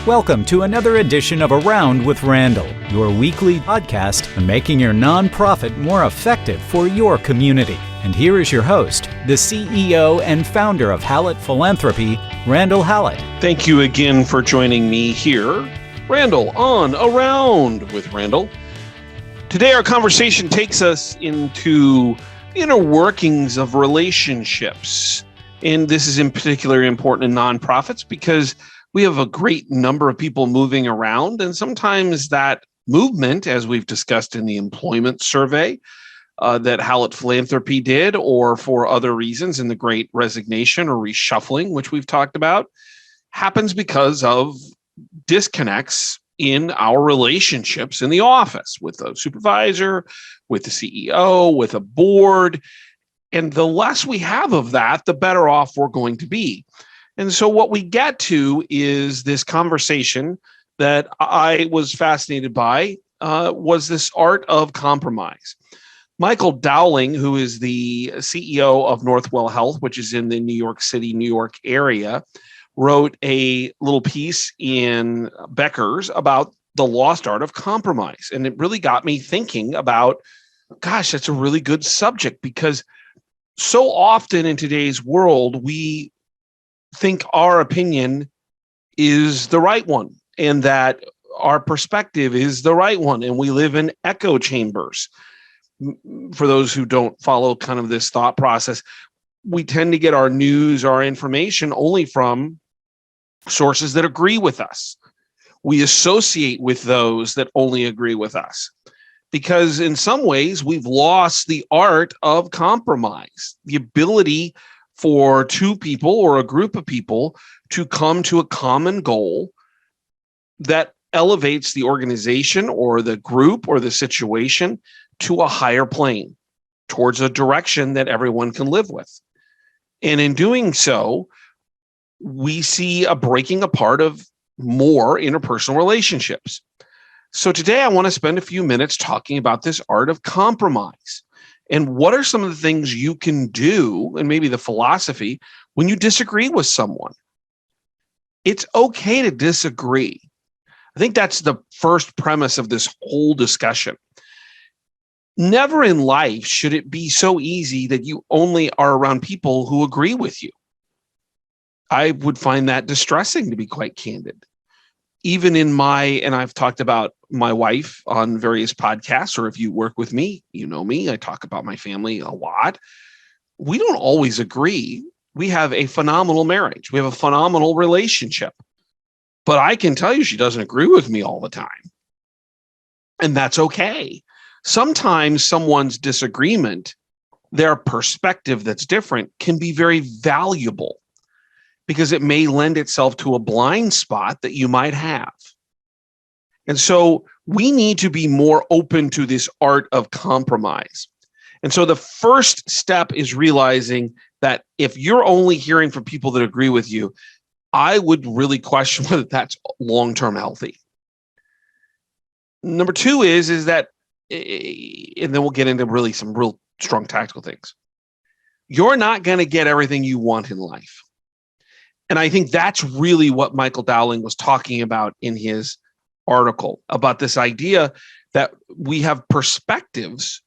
Welcome to another edition of Around with Randall, your weekly podcast on making your nonprofit more effective for your community. And here is your host, the CEO and founder of Hallett Philanthropy, Randall Hallett. Thank you again for joining me here, Randall, on Around with Randall. Today our conversation takes us into the inner workings of relationships. And this is in particular important in nonprofits because we have a great number of people moving around, and sometimes that movement, as we've discussed in the employment survey that Hallett Philanthropy did, or for other reasons in the Great Resignation or reshuffling, which we've talked about, happens because of disconnects in our relationships in the office with a supervisor, with the CEO, with a board. And the less we have of that, the better off we're going to be. And so what we get to is this conversation that I was fascinated by, was this art of compromise. Michael Dowling, who is the CEO of Northwell Health, which is in the New York City, New York area, wrote a little piece in Becker's about the lost art of compromise. And it really got me thinking about, gosh, that's a really good subject, because so often in today's world, we think our opinion is the right one and that our perspective is the right one. And we live in echo chambers. For those who don't follow kind of this thought process, we tend to get our news, our information only from sources that agree with us. We associate with those that only agree with us, because in some ways we've lost the art of compromise, the ability for two people or a group of people to come to a common goal that elevates the organization or the group or the situation to a higher plane, towards a direction that everyone can live with. And in doing so, we see a breaking apart of more interpersonal relationships. So today I want to spend a few minutes talking about this art of compromise. And what are some of the things you can do, and maybe the philosophy, when you disagree with someone? It's okay to disagree. I think that's the first premise of this whole discussion. Never in life should it be so easy that you only are around people who agree with you. I would find that distressing, to be quite candid. Even in and I've talked about my wife on various podcasts, or if you work with me, you know me, I talk about my family a lot. We don't always agree. We have a phenomenal marriage. We have a phenomenal relationship. But I can tell you she doesn't agree with me all the time. And that's okay. Sometimes someone's disagreement, their perspective that's different, can be very valuable, because it may lend itself to a blind spot that you might have. And so we need to be more open to this art of compromise. And so the first step is realizing that if you're only hearing from people that agree with you, I would really question whether that's long-term healthy. Number two is that, and then we'll get into really some real strong tactical things. You're not going to get everything you want in life. And I think that's really what Michael Dowling was talking about in his article, about this idea that we have perspectives.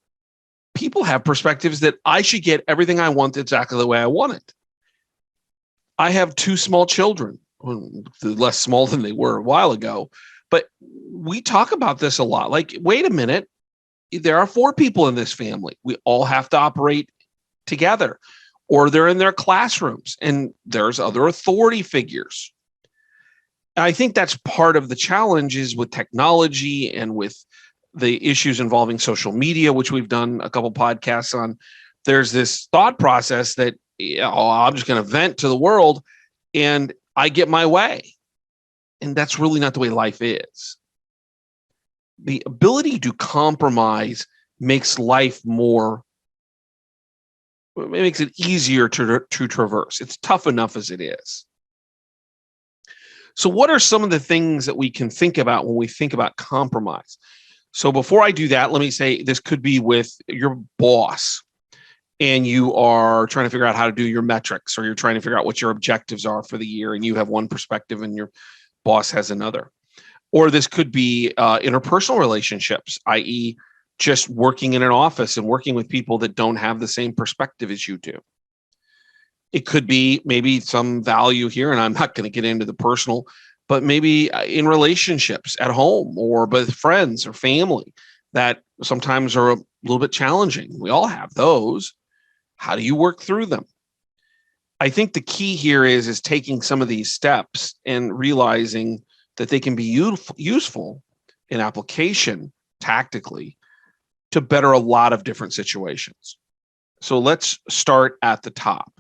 People have perspectives that I should get everything I want exactly the way I want it. I have two small children, less small than they were a while ago, but we talk about this a lot. Like, wait a minute, there are 4 people in this family. We all have to operate together. Or they're in their classrooms and there's other authority figures. And I think that's part of the challenges with technology and with the issues involving social media, which we've done a couple podcasts on. There's this thought process that, I'm just going to vent to the world and I get my way. And that's really not the way life is. The ability to compromise makes life it makes it easier to traverse. It's tough enough as it is. So what are some of the things that we can think about when we think about compromise? So before I do that, let me say this could be with your boss and you are trying to figure out how to do your metrics, or you're trying to figure out what your objectives are for the year, and you have one perspective and your boss has another. Or this could be interpersonal relationships, i.e., just working in an office and working with people that don't have the same perspective as you do. It could be maybe some value here, and I'm not going to get into the personal, but maybe in relationships at home or with friends or family that sometimes are a little bit challenging. We all have those. How do you work through them? I think the key here is taking some of these steps and realizing that they can be useful in application tactically to better a lot of different situations. So let's start at the top.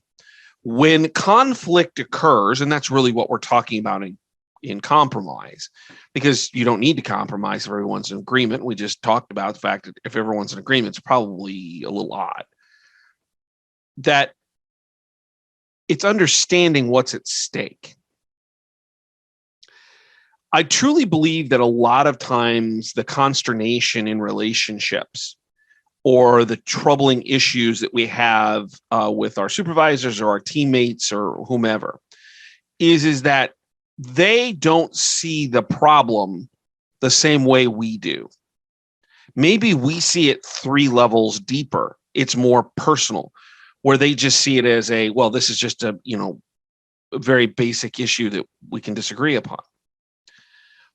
When conflict occurs, and that's really what we're talking about in compromise, because you don't need to compromise if everyone's in agreement. We just talked about the fact that if everyone's in agreement, it's probably a little odd. That it's understanding what's at stake. I truly believe that a lot of times the consternation in relationships or the troubling issues that we have with our supervisors or our teammates or whomever is that they don't see the problem the same way we do. Maybe we see it 3 levels deeper. It's more personal, where they just see it as this is just a very basic issue that we can disagree upon.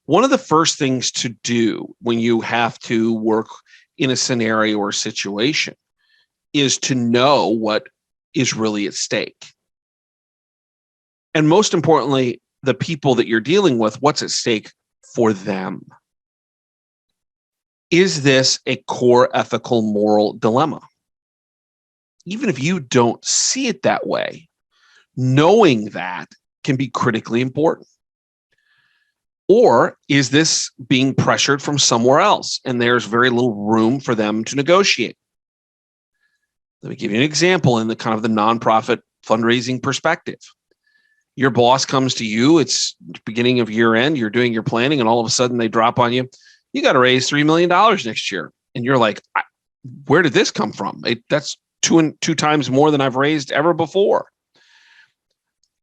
One of the first things to do when you have to work in a scenario or situation is to know what is really at stake. And most importantly, the people that you're dealing with, what's at stake for them. Is this a core ethical moral dilemma? Even if you don't see it that way, knowing that can be critically important. Or is this being pressured from somewhere else and there's very little room for them to negotiate? Let me give you an example in the kind of the nonprofit fundraising perspective. Your boss comes to you, it's beginning of year end, you're doing your planning, and all of a sudden they drop on you, you got to raise $3 million next year. And you're like, where did this come from? That's two times more than I've raised ever before.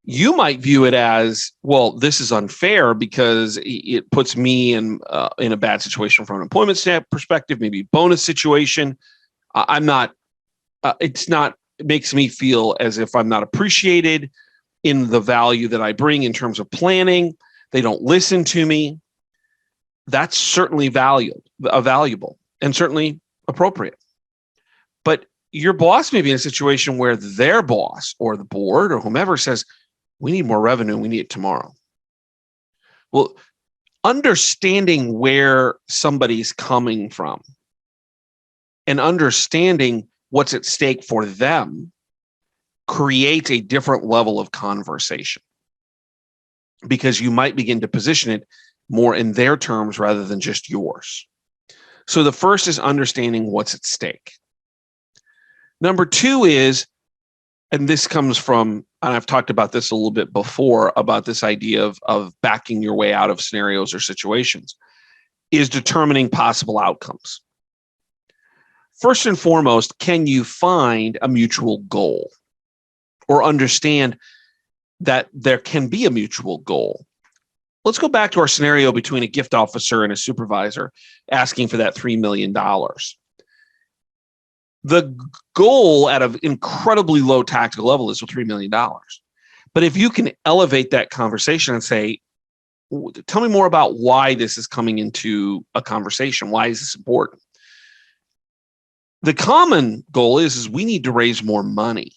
You might view it as, well, this is unfair because it puts me in a bad situation from an employment perspective, maybe bonus situation. It makes me feel as if I'm not appreciated in the value that I bring in terms of planning. They don't listen to me. That's certainly valuable and certainly appropriate. But your boss may be in a situation where their boss or the board or whomever says, we need more revenue, we need it tomorrow. Well, understanding where somebody's coming from and understanding what's at stake for them creates a different level of conversation, because you might begin to position it more in their terms rather than just yours. So the first is understanding what's at stake. Number 2 is, and this comes from, and I've talked about this a little bit before, about this idea of backing your way out of scenarios or situations, is determining possible outcomes. First and foremost, can you find a mutual goal or understand that there can be a mutual goal? Let's go back to our scenario between a gift officer and a supervisor asking for that $3 million. The goal at an incredibly low tactical level is $3 million. But if you can elevate that conversation and say, tell me more about why this is coming into a conversation. Why is this important? The common goal is we need to raise more money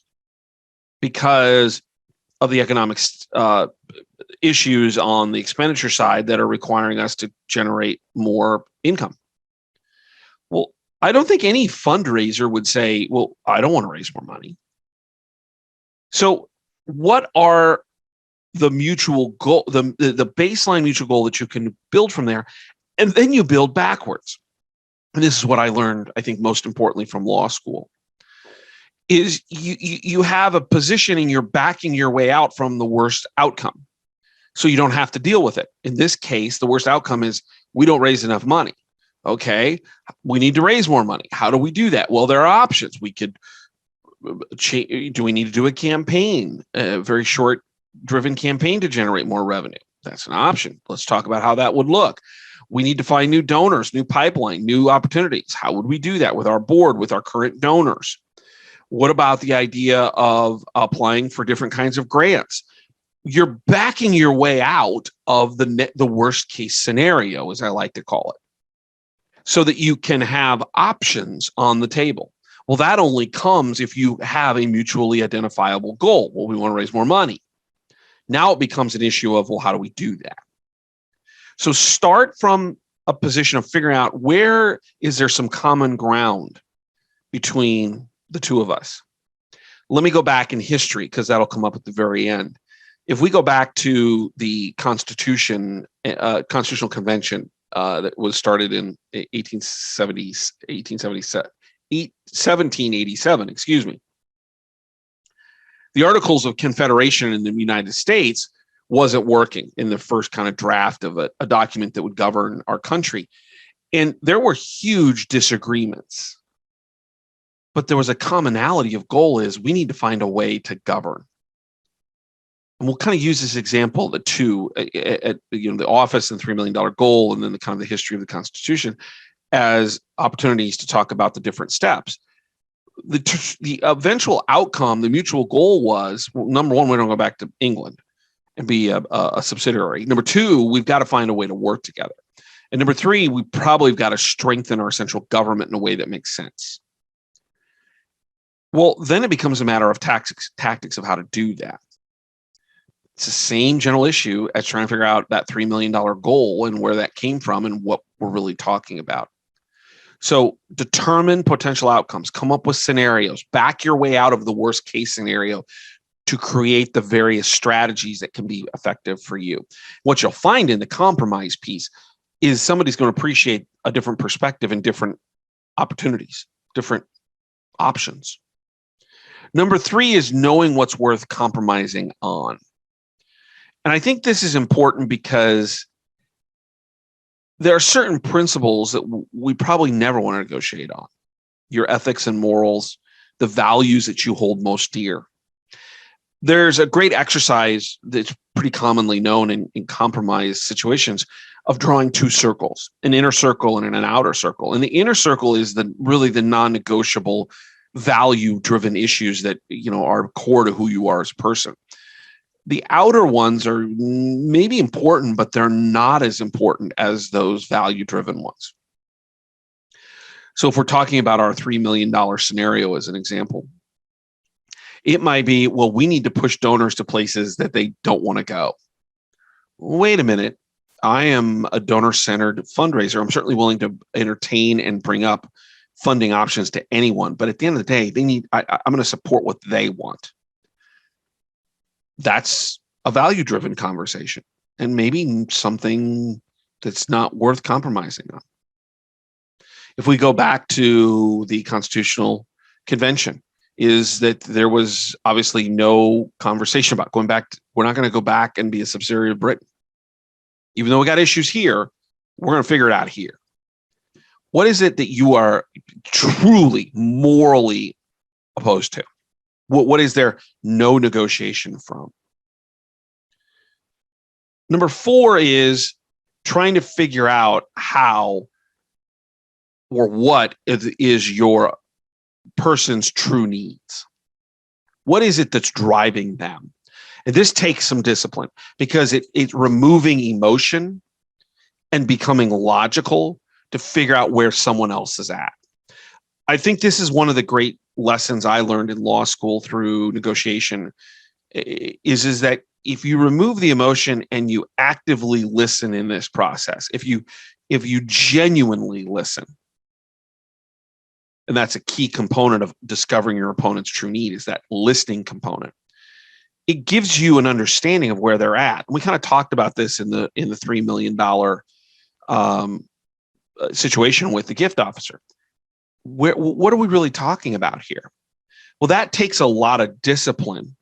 because of the economic issues on the expenditure side that are requiring us to generate more income. Well, I don't think any fundraiser would say, well, I don't want to raise more money. So what are the mutual goal, the baseline mutual goal that you can build from there? And then you build backwards. And this is what I learned, I think, most importantly from law school, is you have a position and you're backing your way out from the worst outcome. So you don't have to deal with it. In this case, the worst outcome is we don't raise enough money. Okay, we need to raise more money. How do we do that? Well, there are options. We could do we need to do a campaign, a very short driven campaign to generate more revenue? That's an option. Let's talk about how that would look. We need to find new donors, new pipeline, new opportunities. How would we do that with our board, with our current donors? What about the idea of applying for different kinds of grants? You're backing your way out of the worst case scenario, as I like to call it, so that you can have options on the table. Well, that only comes if you have a mutually identifiable goal. Well, we want to raise more money. Now it becomes an issue of, well, how do we do that? So start from a position of figuring out where is there some common ground between the two of us. Let me go back in history because that'll come up at the very end. If we go back to the Constitutional Convention that was started in 1787, excuse me. The Articles of Confederation in the United States wasn't working in the first kind of draft of a document that would govern our country. And there were huge disagreements. But there was a commonality of goal is we need to find a way to govern. And we'll kind of use this example, the two, the office and $3 million goal, and then the kind of the history of the Constitution as opportunities to talk about the different steps. The eventual outcome, the mutual goal was, well, number one, we don't go back to England and be a subsidiary. Number two, we've got to find a way to work together. And number three, we probably have got to strengthen our central government in a way that makes sense. Well, then it becomes a matter of tactics of how to do that. It's the same general issue as trying to figure out that $3 million goal and where that came from and what we're really talking about. So determine potential outcomes, come up with scenarios, back your way out of the worst case scenario to create the various strategies that can be effective for you. What you'll find in the compromise piece is somebody's going to appreciate a different perspective and different opportunities, different options. Number three is knowing what's worth compromising on. And I think this is important because there are certain principles that we probably never want to negotiate on. Your ethics and morals, the values that you hold most dear. There's a great exercise that's pretty commonly known in compromise situations of drawing two circles, an inner circle and an outer circle. And the inner circle is really the non-negotiable value-driven issues that are core to who you are as a person. The outer ones are maybe important, but they're not as important as those value-driven ones. So if we're talking about our $3 million scenario as an example, it might be, well, we need to push donors to places that they don't want to go. Wait a minute. I am a donor-centered fundraiser. I'm certainly willing to entertain and bring up funding options to anyone. But at the end of the day, I'm going to support what they want. That's a value-driven conversation and maybe something that's not worth compromising on. If we go back to the Constitutional Convention, is that there was obviously no conversation about going back. We're not going to go back and be a subsidiary of Britain. Even though we got issues here, we're going to figure it out here. What is it that you are truly morally opposed to? What is there no negotiation from? Number four is trying to figure out how or what is your person's true needs. What is it that's driving them? And this takes some discipline because it's removing emotion and becoming logical to figure out where someone else is at. I think this is one of the great lessons I learned in law school through negotiation is that if you remove the emotion and you actively listen in this process, if you genuinely listen, and that's a key component of discovering your opponent's true need is that listening component. It gives you an understanding of where they're at. We kind of talked about this in the $3 million situation with the gift officer. What are we really talking about here? Well, that takes a lot of discipline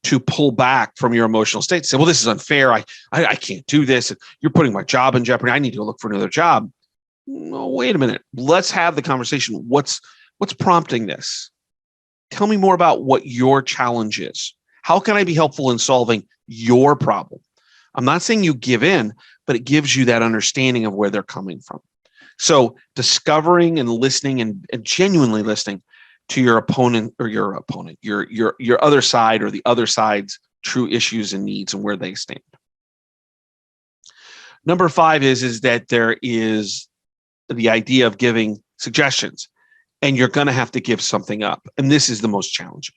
to pull back from your emotional state. Say, well, this is unfair. I can't do this. You're putting my job in jeopardy. I need to go look for another job. No, wait a minute. Let's have the conversation. What's prompting this? Tell me more about what your challenge is. How can I be helpful in solving your problem? I'm not saying you give in, but it gives you that understanding of where they're coming from. So discovering and listening and genuinely listening to your opponent, your other side, or the other side's true issues and needs and where they stand. Number 5 is that there is the idea of giving suggestions, and you're going to have to give something up. And this is the most challenging,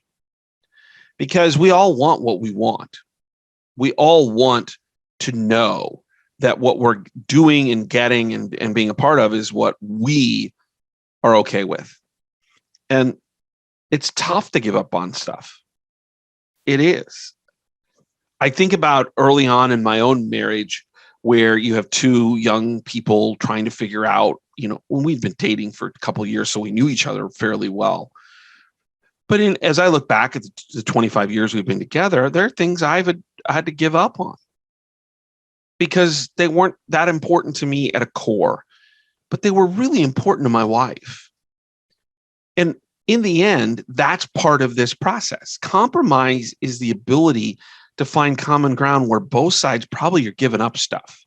because we all want what we want. We all want to know that what we're doing and getting and being a part of is what we are okay with. And it's tough to give up on stuff. It is. I think about early on in my own marriage, where you have two young people trying to figure out, when we've been dating for a couple of years, so we knew each other fairly well. But as I look back at the 25 years we've been together, there are things I had to give up on because they weren't that important to me at a core, but they were really important to my wife. And in the end, that's part of this process. Compromise is the ability to find common ground where both sides probably are giving up stuff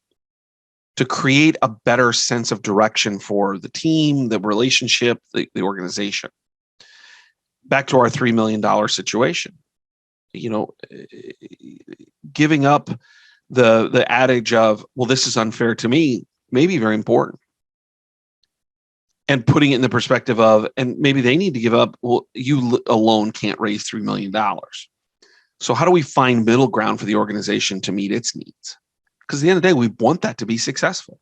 to create a better sense of direction for the team, the relationship, the organization. Back to our $3 million situation, giving up the adage of, well, this is unfair to me, may be very important. And putting it in the perspective of, and maybe they need to give up, well, you alone can't raise $3 million. So how do we find middle ground for the organization to meet its needs? Because at the end of the day, we want that to be successful.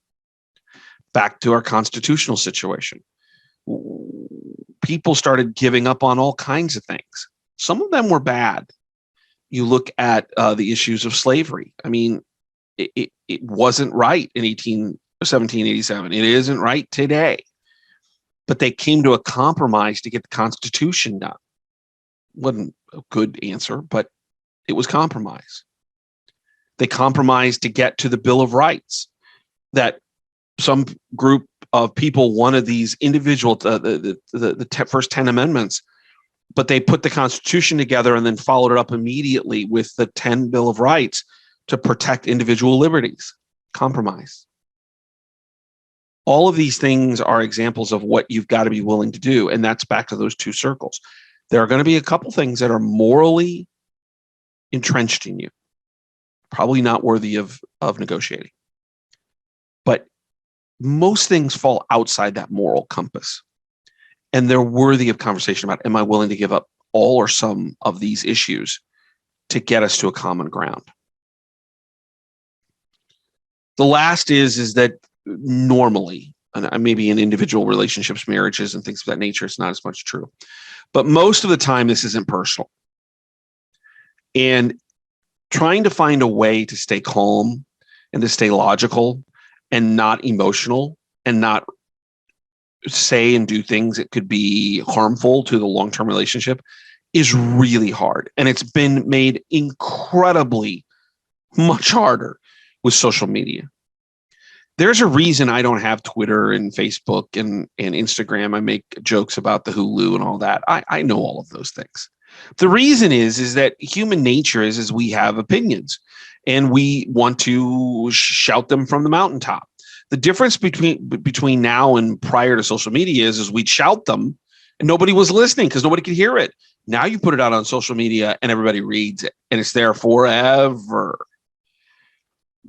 Back to our constitutional situation. People started giving up on all kinds of things. Some of them were bad. You look at the issues of slavery. I mean, it wasn't right in 1787. It isn't right today. But they came to a compromise to get the Constitution done. Wasn't a good answer, but it was compromise. They compromised to get to the Bill of Rights, that some group of people wanted these individual, the first 10 amendments, but they put the Constitution together and then followed it up immediately with the 10 Bill of Rights to protect individual liberties. Compromise. All of these things are examples of what you've got to be willing to do. And that's back to those two circles. There are going to be a couple things that are morally entrenched in you, probably not worthy of negotiating. But most things fall outside that moral compass. And they're worthy of conversation about, am I willing to give up all or some of these issues to get us to a common ground? The last is that normally, and maybe in individual relationships, marriages, and things of that nature, it's not as much true. But most of the time, this isn't personal. And trying to find a way to stay calm and to stay logical and not emotional and not say and do things that could be harmful to the long-term relationship is really hard. And it's been made incredibly much harder with social media. There's a reason I don't have Twitter and Facebook and Instagram. I make jokes about the Hulu and all that. I know all of those things. The reason is that human nature is we have opinions and we want to shout them from the mountaintop. The difference between now and prior to social media is we'd shout them and nobody was listening because nobody could hear it. Now you put it out on social media and everybody reads it and it's there forever.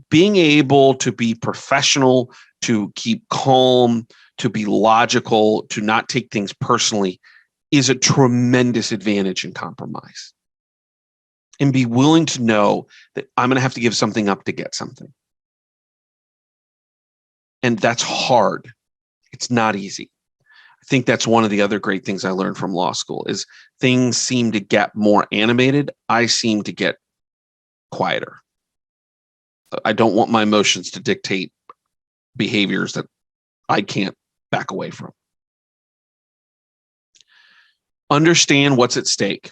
Being able to be professional, to keep calm, to be logical, to not take things personally is a tremendous advantage in compromise. And be willing to know that I'm going to have to give something up to get something. And that's hard. It's not easy. I think that's one of the other great things I learned from law school is things seem to get more animated. I seem to get quieter. I don't want my emotions to dictate behaviors that I can't back away from. Understand what's at stake.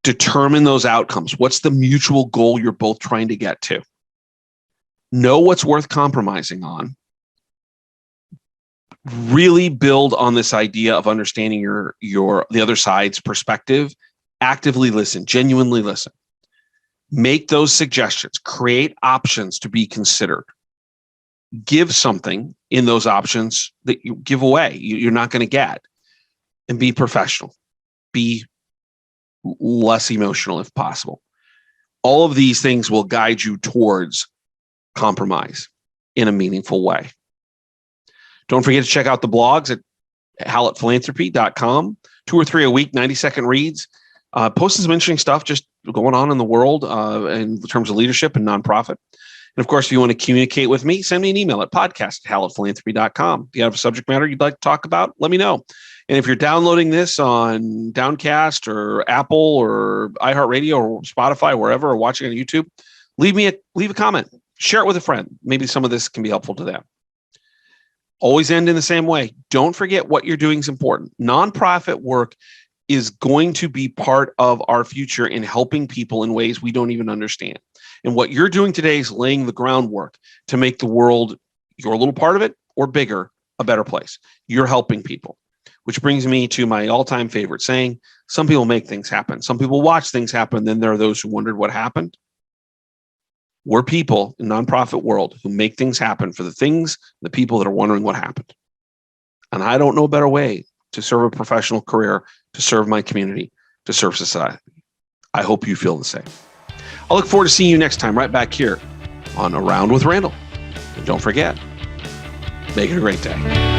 Determine those outcomes. What's the mutual goal you're both trying to get to? Know what's worth compromising on. Really build on this idea of understanding the other side's perspective. Actively listen, genuinely listen. Make those suggestions, create options to be considered. Give something in those options that you give away, you're not going to get, and be professional. Be less emotional if possible. All of these things will guide you towards compromise in a meaningful way. Don't forget to check out the blogs at hallettphilanthropy.com. 2 or 3 a week, 90-second reads. Posting some interesting stuff just going on in the world in terms of leadership and nonprofit. And of course, if you want to communicate with me, send me an email at podcast@hallettphilanthropy.com. If you have a subject matter you'd like to talk about, let me know. And if you're downloading this on Downcast or Apple or iHeartRadio or Spotify, wherever, or watching on YouTube, leave a comment. Share it with a friend. Maybe some of this can be helpful to them. Always end in the same way. Don't forget what you're doing is important. Nonprofit work is going to be part of our future in helping people in ways we don't even understand. And what you're doing today is laying the groundwork to make the world, your little part of it or bigger, a better place. You're helping people, which brings me to my all-time favorite saying, some people make things happen. Some people watch things happen. Then there are those who wondered what happened. We're people in the nonprofit world who make things happen for the people that are wondering what happened. And I don't know a better way to serve a professional career, to serve my community, to serve society. I hope you feel the same. I look forward to seeing you next time right back here on Around with Randall. And don't forget, make it a great day.